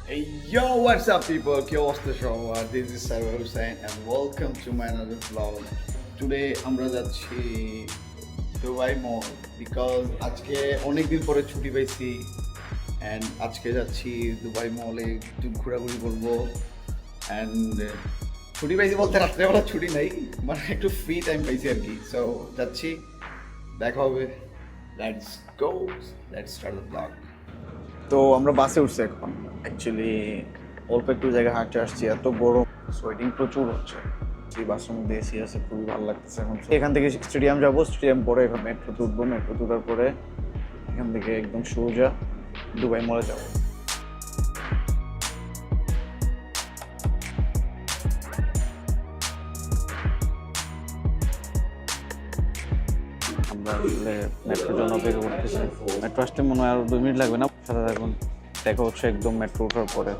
Hey, yo, what's up, people? কি অবস্থা সবার? This is Sarwar Hussain and welcome to my another vlog. Today আমরা যাচ্ছি Dubai mall because আজকে অনেক দিন পরে ছুটি পাইছি and আজকে যাচ্ছি দুবাই মলে একটু ঘোরাঘুরি করবো and ছুটি পাইছি বলতে রাত্রেবেলা ছুটি নাই মানে একটু ফ্রি টাইম পাইছি আর কি সো যাচ্ছি দেখা হবে let's go let's start the blog তো আমরা বাসে উঠছি এখন অ্যাকচুয়ালি অল্প একটু জায়গায় হাঁটতে আসছি এত গরম সোয়েটিং প্রচুর হচ্ছে এই বাসের মধ্যে এসি আছে খুবই ভালো লাগতেছে এখন এখান থেকে স্টেডিয়াম যাবো স্টেডিয়াম পরে এখন মেট্রোতে উঠবো মেট্রো তোলার পরে এখান থেকে একদম সোজা দুবাই মলে যাবো আমরা মেট্রোর জন্য অপেক্ষা করতেছি মেট্রো আসতে মনে হয় আরো 2 মিনিট লাগবে না সাথে থাকুন দেখা হচ্ছে একদম মেট্রো ওঠার পরে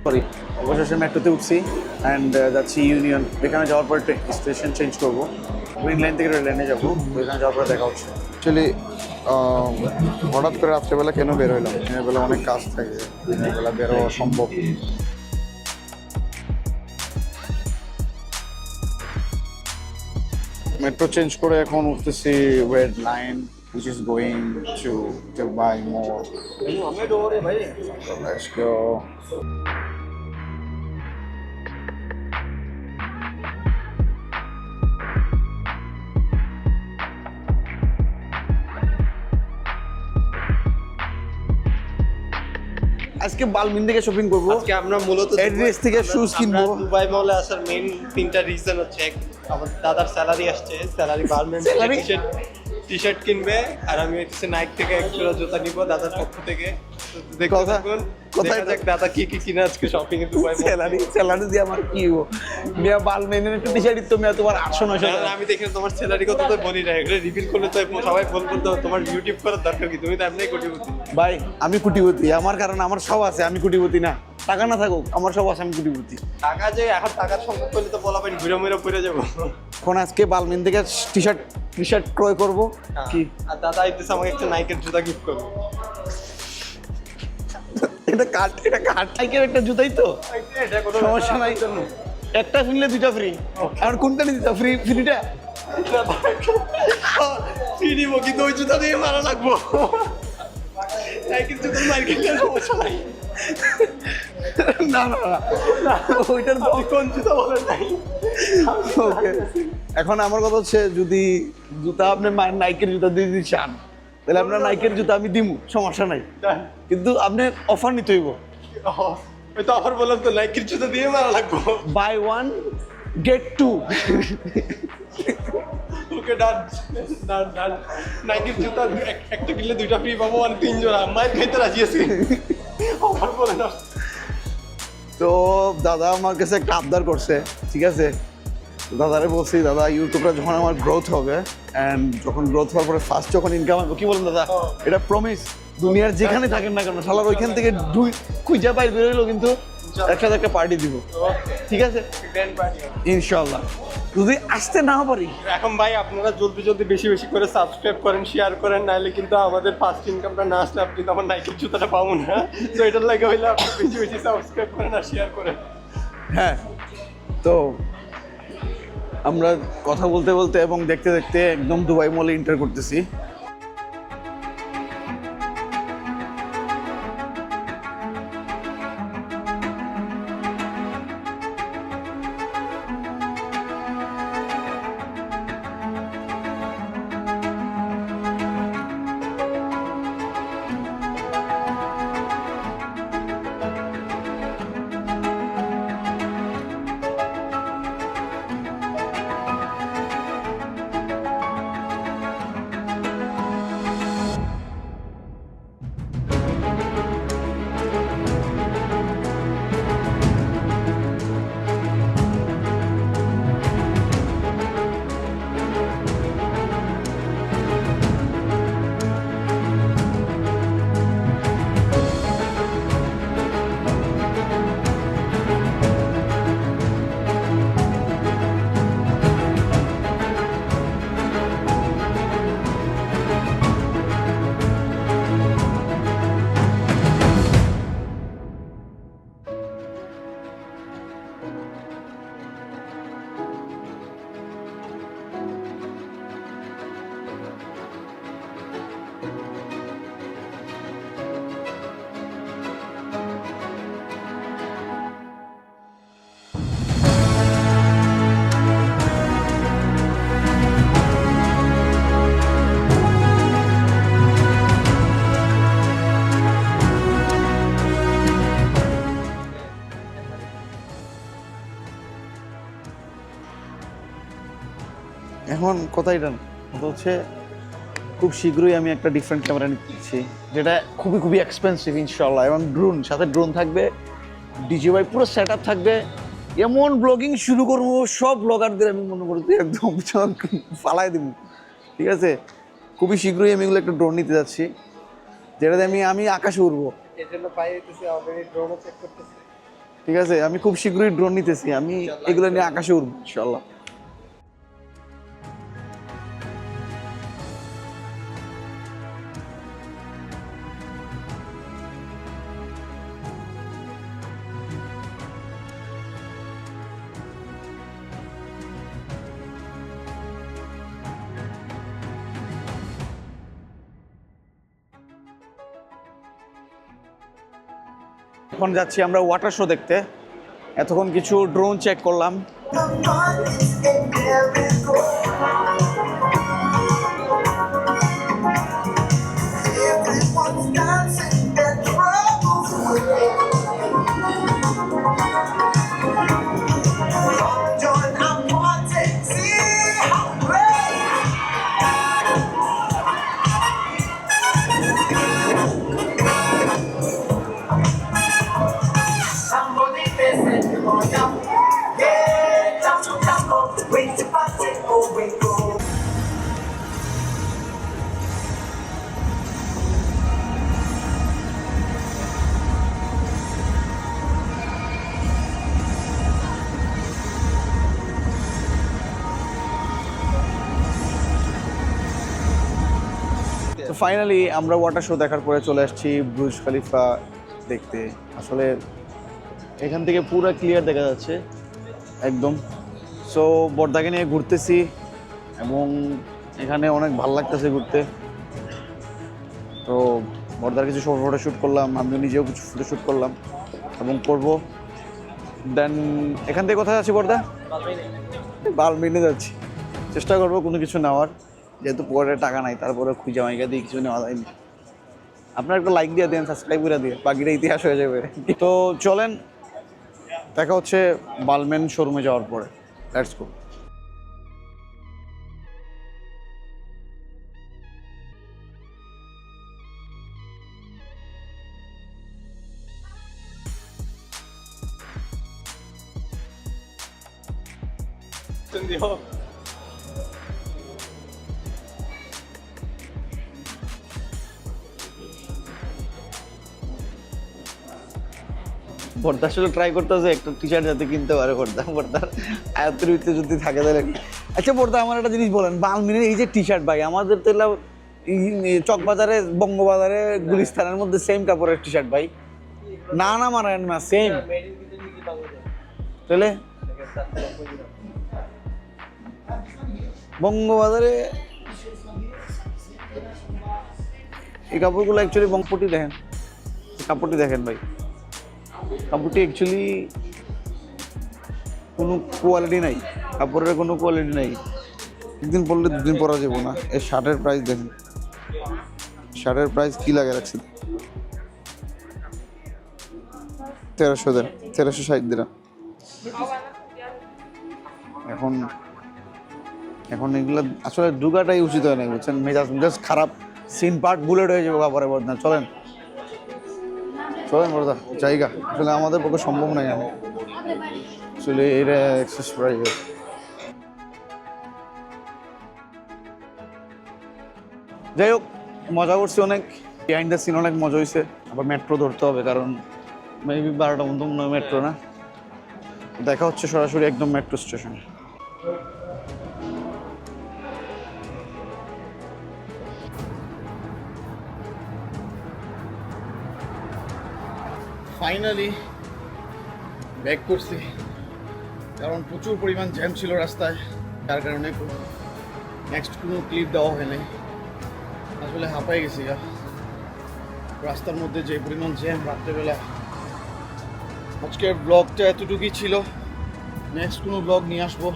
সরি অবশেষে মেট্রোতে উঠছি অ্যান্ড যাচ্ছি ইউনিয়ন এখানে যাওয়ার পর স্টেশন চেঞ্জ করবো গ্রিন লাইন থেকে রেল লাইনে যাবো ওইখানে যাওয়ার পরে দেখা হচ্ছে অ্যাকচুয়ালি হঠাৎ করে রাত্রেবেলা কেন বের হইলাম দিনের বেলা অনেক কাজ থাকে দিনের বেলা বেরোয়া সম্ভব মেট্রো চেঞ্জ করে এখন উঠতেছি red line which is going to buy more. So let's go. আজকে বালমিন থেকে শপিং করব আজকে আমরা মূলত অ্যাড্রেস থেকে শুজ কিনবো দুবাই মলে আসার মেইন তিনটা রিজন হচ্ছে এক আমার দাদার স্যালারি আসছে স্যালারি বারমেন্ট টি শার্ট কিনবে আর আমি হচ্ছে নাইক থেকে এক জোড়া জুতা নিব দাদার পক্ষ থেকে কোথায় দেখ দাদা কি কি কিনে আজকে শপিং এ দুবাই স্যালারি দিয়ে আমার কি হবো মিয়া বালমিনের একটা টি শার্ট তো মিয়া তোমার 800-900 আমি দেখি তোমার স্যালারি কত তো বলি না এটা রিভিল করলে তো সবাই বলবো তো তোমার ইউটিউব করার দরকার কি তুমি তো এমনি কোটিপতি ভাই আমি কোটিপতি আমার কারণ আমার সব আছে আমি কোটিপতি না টাকা না থাকুক আমার সব আছে আমি কোটিপতি টাকা যে এখন টাকার সংকট করলে তো বলা পারি ঘুরে মুড়ে পড়ে যাবো এখন আজকে বালমিন থেকে টি শার্ট ক্রয় করবো কি আর দাদা আইতেছে আমাকে একটা নাইকের জুতা গিফট করবে এটা কাঠ টাইপের একটা জুতাই তো এটা কোনো সমস্যা নাই একটা কিনলে দুইটা ফ্রি আর কোনটা নিতে ফ্রিটা ফ্রি দিব কিন্তু ওই জুতা দিয়ে মারা লাগবো নাইকের জুতা মার কিনলে সমস্যা নাই না ওইটার কোন জুতা বলেন নাই ওকে এখন আমার কথা হচ্ছে যদি জুতা আপনি নাইকের জুতা দিয়ে দিতে চান তাহলে আপনার নাইকের জুতা আমি দিমু সমস্যা নাই কিন্তু আপনি অফার নিতে হইব ওই তো অফার বললাম তো নাইকের জুতা দিয়ে মারা লাগবো বাই 1 গেট 2 ওকে ডান নাইকের জুতা একটা কিনলে দুইটা ফ্রি পাবো আর 3 জোড়া মায়ের খাইতে রাজি আছি অফার বলে না তো দাদা আমার কাছে একটা আবদার করছে ঠিক আছে দাদারে বলছি দাদা ইউটিউবটা যখন আমার গ্রোথ হবে অ্যান্ড যখন গ্রোথ হওয়ার পরে ফার্স্ট যখন ইনকাম হবে কি বলেন দাদা এটা প্রমিস দুনিয়ার যেখানে থাকেন না কেন শালার ওইখান থেকে খুঁজা বাইর বেরোইলো কিন্তু একসাথে একটা পার্টি দিব ঠিক আছে ইনশাল্লাহ যদি আসতে না পারি এখন ভাই আপনারা জলদি বেশি বেশি করে সাবস্ক্রাইব করেন শেয়ার করেন নাহলে কিন্তু আমাদের ফার্স্ট ইনকামটা না আসলে আপনি তখন নাইকের জুতাটা পাবো না তো এটার লাগে হইলে আপনি বেশি বেশি সাবস্ক্রাইব করেন আর শেয়ার করেন হ্যাঁ তো আমরা কথা বলতে বলতে এবং দেখতে দেখতে একদম দুবাই মলে এন্টার করতেছি এখন কথাই না, কথা হচ্ছে খুব শীঘ্রই আমি একটা ডিফারেন্ট ক্যামেরা নিচ্ছি, যেটা খুবই খুবই এক্সপেন্সিভ ইনশাল্লাহ, এবং সাথে ড্রোন থাকবে, ডিজিআই পুরো সেট আপ থাকবে। এমন ব্লগিং শুরু করবো, সব ব্লগারদের আমি মনে করছি একদম ফালাই দিব। ঠিক আছে, খুবই শীঘ্রই আমি এগুলো একটা ড্রোন নিতে যাচ্ছি, যেটাতে আমি আকাশে উড়বো। এর জন্য পাইতেছি অলরেডি ড্রোনও চেক করতেছি। ঠিক আছে, আমি খুব শীঘ্রই ড্রোন নিতেছি, আমি এগুলো নিয়ে আকাশে উড়বো ইনশাল্লাহ। এখন যাচ্ছি আমরা ওয়াটার শো দেখতে। এতক্ষণ কিছু ড্রোন চেক করলাম। তো ফাইনালি আমরা ওয়াটার শো দেখার পরে চলে আসছি বুর্জ খলিফা দেখতে। আসলে এখান থেকে পুরো ক্লিয়ার দেখা যাচ্ছে একদম। সো বর্দাকে নিয়ে ঘুরতেছি এবং এখানে অনেক ভালো লাগতেছে ঘুরতে। তো বর্দার কিছু ফটোশ্যুট করলাম, আমিও নিজেও কিছু ফটোশ্যুট করলাম এবং করবো। দেন এখান থেকে কোথায় যাচ্ছি বর্দা? বালমিনে যাচ্ছি। চেষ্টা করবো কোনো কিছু নেওয়ার, যেহেতু পরে টাকা নাই, তারপরে খুঁজে মাইকা দিয়ে কিছু নেওয়া যায়নি। আপনার একটা লাইক দিয়ে দেন, সাবস্ক্রাইব করে দিয়ে, বাকিটা ইতিহাস হয়ে যাবে। তো চলেন, দেখা হচ্ছে বালমেন শোরুমে যাওয়ার পরে। Let's go. বর্দা আসলে ট্রাই করতেছে একটা টি শার্ট যাতে কিনতে পারে বর্দার আয়ত্তের ভিতরে যদি থাকে তাহলে। আচ্ছা বর্দা, আমার একটা জিনিস বলেন, বালমিনের এই যে টি শার্ট ভাই, আমাদের তো চকবাজারে, বঙ্গবাজারে, গুলিস্তানের মধ্যে সেম কাপড়ের টি শার্ট ভাই। না না মারেন না, সেম তাহলে বঙ্গবাজারে এই কাপড়গুলো অ্যাকচুয়ালি কাপড়টি দেখেন, কাপড়টি দেখেন ভাই, কাপড়টি অ্যাকচুয়ালি কোনো কোয়ালিটি নাই, কাপড়ের কোনো কোয়ালিটি নাই। একদিন পরলে দুদিন পরা যাবো না। এই শার্টের প্রাইস দেখেন, শার্টের প্রাইস কী লাগে রাখছি, 1300 দেন, 1360 দিলাম। এখন এখন এগুলো আসলে ঢুকাটাই উচিত হয় না, বুঝছেন? মেজাজ খারাপ, সিন পার্ট বুলেট হয়ে যাবো কাপড়ে বর্ধনা। চলেন চলেন বর্দা, জায়গা আসলে আমাদের পক্ষে সম্ভব নয়। আমি আসলে এটা এক্সেস প্রাইস। যাই হোক, মজা করছি অনেক, বিহাইন্ড দ্য সিন অনেক মজা হয়েছে। আবার মেট্রো ধরতে হবে, কারণ মেবি 12টা মতো নয় মেট্রো না। দেখা হচ্ছে সরাসরি একদম মেট্রো স্টেশনে। ফাইনালি ব্যাক করছি, কারণ প্রচুর পরিমাণ জ্যাম ছিল রাস্তায়, যার কারণে নেক্সট কোনো ক্লিপ দেওয়া হয়নি। আসলে হাঁপাই গেছি রাস্তার মধ্যে, যে পরিমাণ জ্যাম রাত্রেবেলা। আজকের ব্লগটা এতটুকুই ছিল। নেক্সট কোনো ব্লগ নিয়ে আসবো,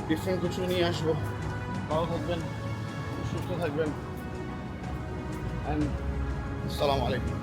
ডিফারেন্ট কিছু নিয়ে আসবো। ভালো থাকবেন, সুস্থ থাকবেন, অ্যান্ড আসসালামু আলাইকুম।